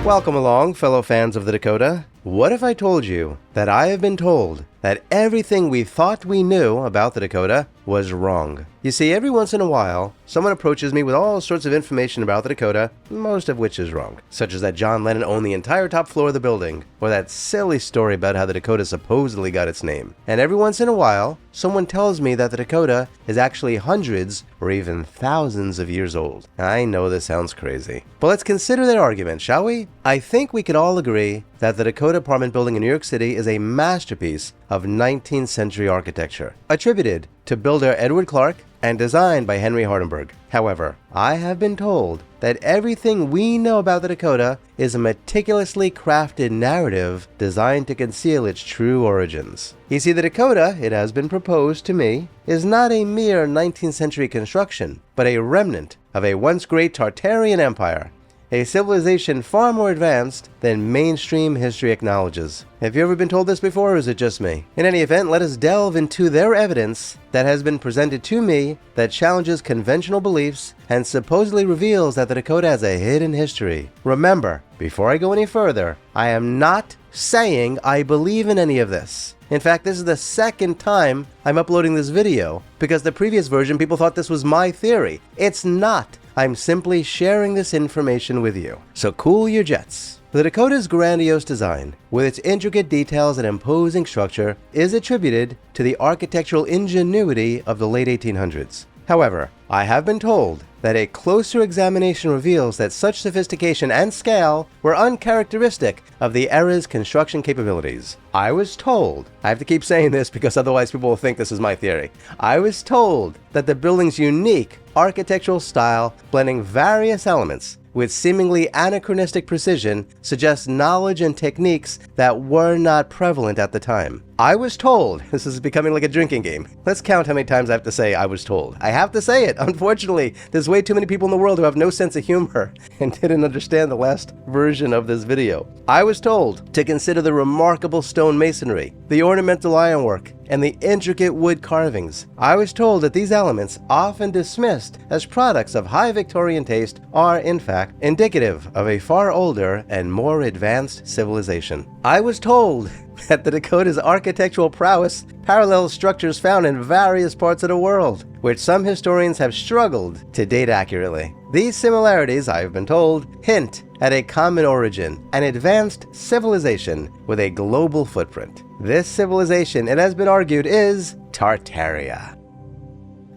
Welcome along, fellow fans of the Dakota. What if I told you that I have been told that everything we thought we knew about the Dakota was wrong? You see, every once in a while, someone approaches me with all sorts of information about the Dakota, most of which is wrong, such as that John Lennon owned the entire top floor of the building, or that silly story about how the Dakota supposedly got its name. And every once in a while, someone tells me that the Dakota is actually hundreds or even thousands of years old. I know this sounds crazy, but let's consider their argument, shall we? I think we could all agree that the Dakota apartment building in New York City is a masterpiece of 19th century architecture, attributed to builder Edward Clark and designed by Henry Hardenberg. However, I have been told that everything we know about the Dakota is a meticulously crafted narrative designed to conceal its true origins. You see, the Dakota, it has been proposed to me, is not a mere 19th century construction, but a remnant of a once great Tartarian empire, a civilization far more advanced than mainstream history acknowledges. Have you ever been told this before, or is it just me? In any event, let us delve into their evidence that has been presented to me that challenges conventional beliefs and supposedly reveals that the Dakota has a hidden history. Remember, before I go any further, I am not saying I believe in any of this. In fact, this is the second time I'm uploading this video, because the previous version people thought this was my theory. It's not. I'm simply sharing this information with you. So cool your jets. The Dakota's grandiose design, with its intricate details and imposing structure, is attributed to the architectural ingenuity of the late 1800s. However, I have been told that a closer examination reveals that such sophistication and scale were uncharacteristic of the era's construction capabilities. I was told, I have to keep saying this because otherwise people will think this is my theory. I was told that the building's unique architectural style, blending various elements with seemingly anachronistic precision, suggests knowledge and techniques that were not prevalent at the time. I was told, this is becoming like a drinking game. Let's count how many times I have to say I was told. I have to say it. Unfortunately, there's way too many people in the world who have no sense of humor and didn't understand the last version of this video. I was told to consider the remarkable stone masonry, the ornamental ironwork, and the intricate wood carvings. I was told that these elements, often dismissed as products of high Victorian taste, are in fact indicative of a far older and more advanced civilization. I was told that the Dakota's architectural prowess parallels structures found in various parts of the world, which some historians have struggled to date accurately. These similarities, I have been told, hint at a common origin, an advanced civilization with a global footprint. This civilization, it has been argued, is Tartaria.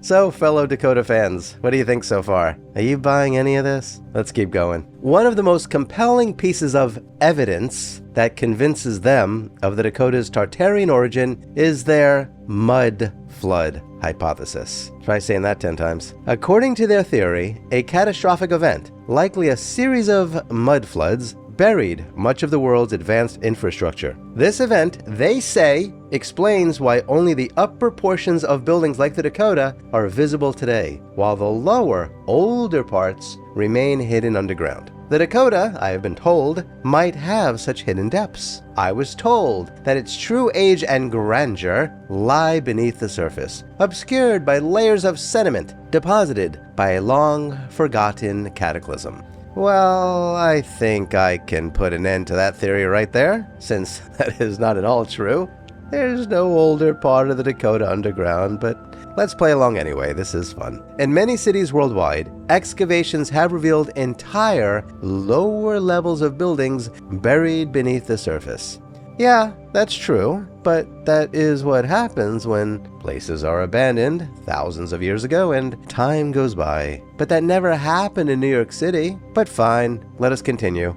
So, fellow Dakota fans, what do you think so far? Are you buying any of this? Let's keep going. One of the most compelling pieces of evidence that convinces them of the Dakota's Tartarian origin is their mud flood hypothesis. Try saying that 10 times. According to their theory, a catastrophic event, likely a series of mud floods, buried much of the world's advanced infrastructure. This event, they say, explains why only the upper portions of buildings like the Dakota are visible today, while the lower, older parts remain hidden underground. The Dakota, I have been told, might have such hidden depths. I was told that its true age and grandeur lie beneath the surface, obscured by layers of sediment deposited by a long-forgotten cataclysm. Well, I think I can put an end to that theory right there, since that is not at all true. There's no older part of the Dakota underground, but let's play along anyway, this is fun. In many cities worldwide, excavations have revealed entire lower levels of buildings buried beneath the surface. Yeah, that's true, but that is what happens when places are abandoned thousands of years ago and time goes by. But that never happened in New York City. But fine, let us continue.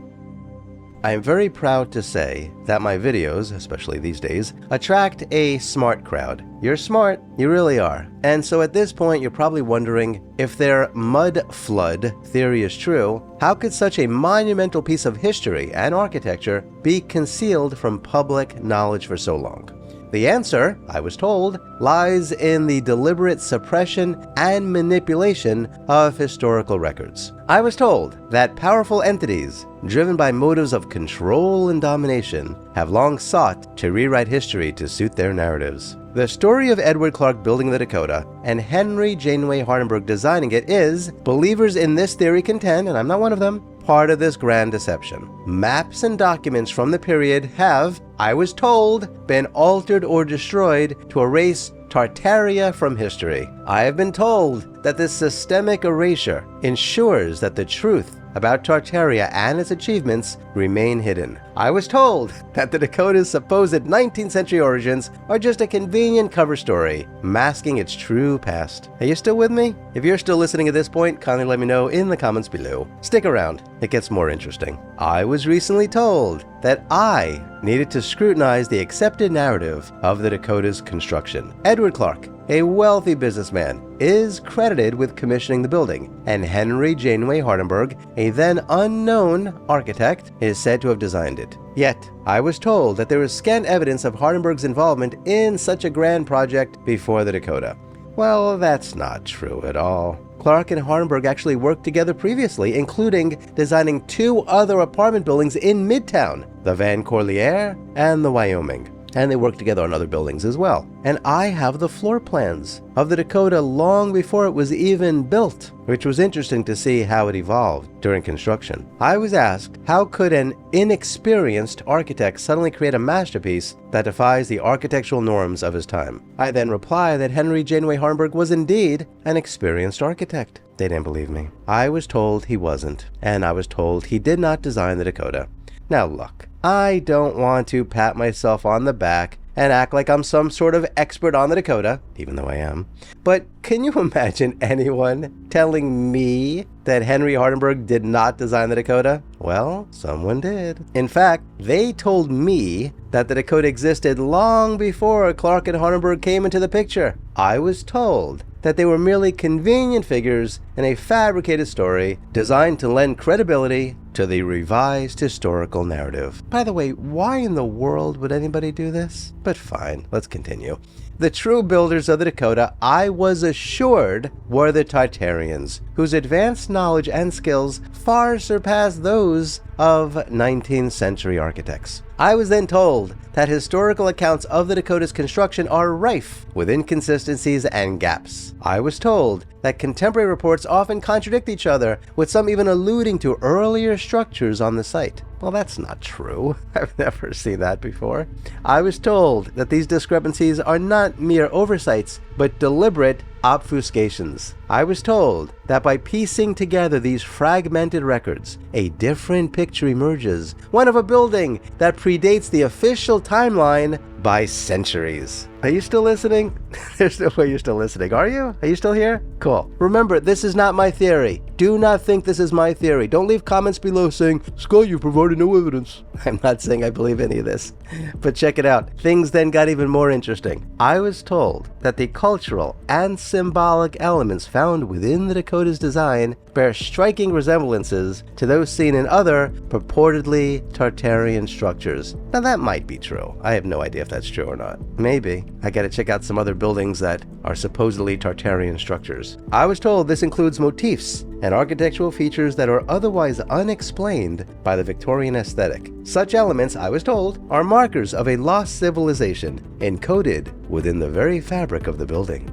I am very proud to say that my videos, especially these days, attract a smart crowd. You're smart, you really are. And so at this point, you're probably wondering, if their mud flood theory is true, how could such a monumental piece of history and architecture be concealed from public knowledge for so long? The answer, I was told, lies in the deliberate suppression and manipulation of historical records. I was told that powerful entities, driven by motives of control and domination, have long sought to rewrite history to suit their narratives. The story of Edward Clark building the Dakota and Henry Janeway Hardenberg designing it is, believers in this theory contend, and I'm not one of them, part of this grand deception. Maps and documents from the period have, I was told, been altered or destroyed to erase Tartaria from history. I have been told that this systemic erasure ensures that the truth about Tartaria and its achievements remain hidden. I was told that the Dakota's supposed 19th century origins are just a convenient cover story, masking its true past. Are you still with me? If you're still listening at this point, kindly let me know in the comments below. Stick around, it gets more interesting. I was recently told that I needed to scrutinize the accepted narrative of the Dakota's construction. Edward Clark, a wealthy businessman, is credited with commissioning the building, and Henry Janeway Hardenberg, a then unknown architect, is said to have designed it. Yet, I was told that there is scant evidence of Hardenberg's involvement in such a grand project before the Dakota. Well, that's not true at all. Clark and Hardenberg actually worked together previously, including designing 2 other apartment buildings in Midtown, the Van Corlear and the Wyoming. And they worked together on other buildings as well. And I have the floor plans of the Dakota long before it was even built, which was interesting to see how it evolved during construction. I was asked, how could an inexperienced architect suddenly create a masterpiece that defies the architectural norms of his time? I then replied that Henry Janeway Hardenberg was indeed an experienced architect. They didn't believe me. I was told he wasn't, and I was told he did not design the Dakota. Now look, I don't want to pat myself on the back and act like I'm some sort of expert on the Dakota, even though I am. But can you imagine anyone telling me that Henry Hardenberg did not design the Dakota? Well, someone did. In fact, they told me that the Dakota existed long before Clark and Hardenberg came into the picture. I was told that they were merely convenient figures in a fabricated story designed to lend credibility to the revised historical narrative. By the way, why in the world would anybody do this? But fine, let's continue. The true builders of the Dakota, I was assured, were the Tartarians, whose advanced knowledge and skills far surpassed those of 19th century architects. I was then told that historical accounts of the Dakota's construction are rife with inconsistencies and gaps. I was told that contemporary reports often contradict each other, with some even alluding to earlier structures on the site. Well, that's not true. I've never seen that before. I was told that these discrepancies are not mere oversights, but deliberate obfuscations. I was told that by piecing together these fragmented records, a different picture emerges, one of a building that predates the official timeline by centuries. Are you still listening? There's no way you're still listening, are you? Are you still here? Cool. Remember, this is not my theory. Do not think this is my theory. Don't leave comments below saying, Skull, you provided no evidence. I'm not saying I believe any of this. But check it out. Things then got even more interesting. I was told that the cultural and symbolic elements found within the Dakota's design bear striking resemblances to those seen in other purportedly Tartarian structures. Now that might be true. I have no idea if that's true or not. Maybe. I gotta check out some other buildings that are supposedly Tartarian structures. I was told this includes motifs and architectural features that are otherwise unexplained by the Victorian aesthetic. Such elements, I was told, are markers of a lost civilization encoded within the very fabric of the building.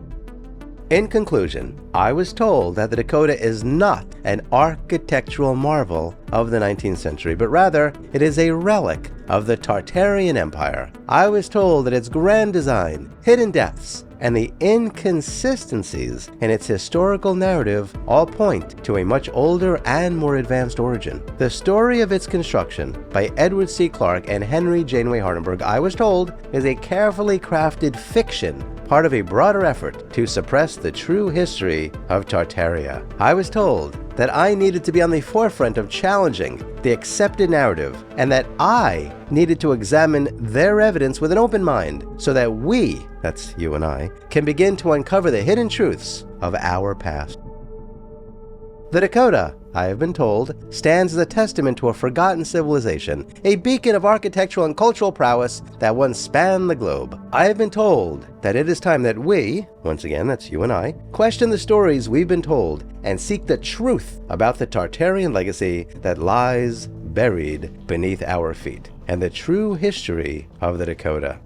In conclusion, I was told that the Dakota is not an architectural marvel of the 19th century, but rather it is a relic of the Tartarian Empire. I was told that its grand design, hidden depths, and the inconsistencies in its historical narrative all point to a much older and more advanced origin. The story of its construction by Edward C. Clark and Henry Janeway Hardenberg, I was told, is a carefully crafted fiction, part of a broader effort to suppress the true history of Tartaria. I was told that I needed to be on the forefront of challenging the accepted narrative, and that I needed to examine their evidence with an open mind so that we, that's you and I, can begin to uncover the hidden truths of our past. The Dakota, I have been told, stands as a testament to a forgotten civilization, a beacon of architectural and cultural prowess that once spanned the globe. I have been told that it is time that we, once again that's you and I, question the stories we've been told and seek the truth about the Tartarian legacy that lies buried beneath our feet, and the true history of the Dakota.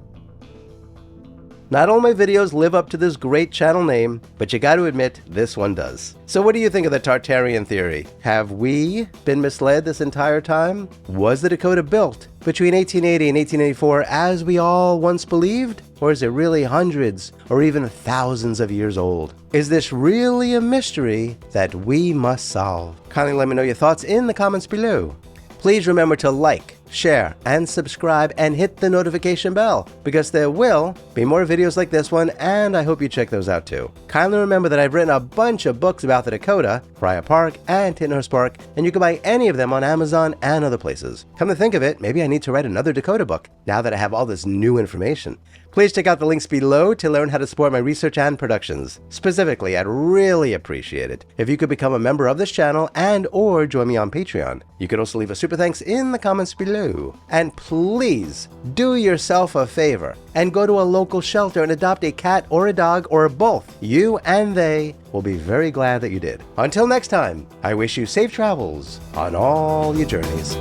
Not all my videos live up to this great channel name, but you gotta admit, this one does. So what do you think of the Tartarian theory? Have we been misled this entire time? Was the Dakota built between 1880 and 1884 as we all once believed? Or is it really hundreds or even thousands of years old? Is this really a mystery that we must solve? Kindly let me know your thoughts in the comments below. Please remember to like, share, and subscribe, and hit the notification bell, because there will be more videos like this one, and I hope you check those out too. Kindly remember that I've written a bunch of books about the Dakota, Friar Park, and Tittenhurst Park, and you can buy any of them on Amazon and other places. Come to think of it, maybe I need to write another Dakota book, now that I have all this new information. Please check out the links below to learn how to support my research and productions. Specifically, I'd really appreciate it if you could become a member of this channel and or join me on Patreon. You could also leave a super thanks in the comments below. And please do yourself a favor and go to a local shelter and adopt a cat or a dog or both. You and they will be very glad that you did. Until next time, I wish you safe travels on all your journeys.